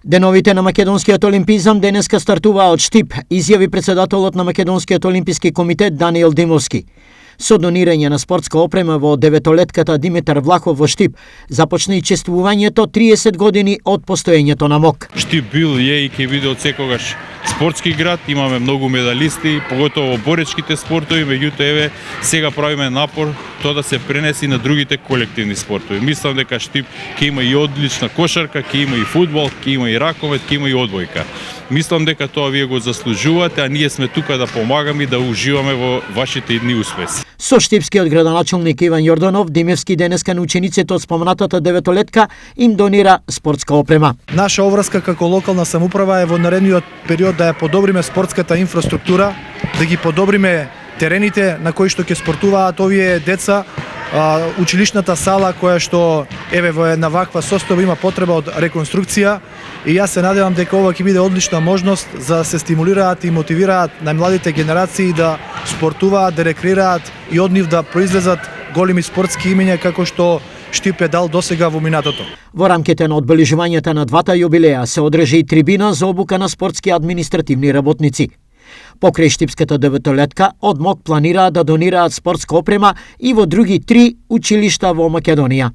Деновите на македонскиот олимпизам денеска стартуваа од Штип, изјави председателот на Македонскиот олимписки комитет Даниел Димовски. Со донирање на спортска опрема во деветолетката Димитар Влахов во Штип започна и чествувањето 30 години од постоењето на МОК. Штип бил и ќе биде од секогаш спортски град, имаме многу медалисти, поготово во боречките спортови, меѓутоа еве сега правиме напор тоа да се пренеси на другите колективни спортови. Мислам дека Штип ќе има и одлична кошарка, ќе има и фудбал, ќе има и раковет, ќе има и одбојка. Мислам дека тоа вие го заслужувате, а ние сме тука да помагаме и да уживаме во вашите идни успеси. Со штипскиот градоначалник Иван Јорданов, Димевски денеска на учениците од спомнатата деветолетка им донира спортска опрема. Наша обврска како локална самоуправа е во наредниот период да ја подобриме спортската инфраструктура, да ги подобриме терените на кои што ќе спортуваат овие деца, училишната сала која што еве во една ваква состојба има потреба од реконструкција и јас се надевам дека ова ќе биде одлична можност за да се стимулираат и мотивираат најмладите генерации да спортуваат, да рекреираат и од нив да произлезат големи спортски имиња како што Штип е дал досега во минатото. Во рамките на одбележувањето на двата јубилеа се одржи и трибина за обука на спортски административни работници. Покрај Штипската деветолетка, од МОК планираат да донираат спортска опрема и во други 3 училишта во Македонија.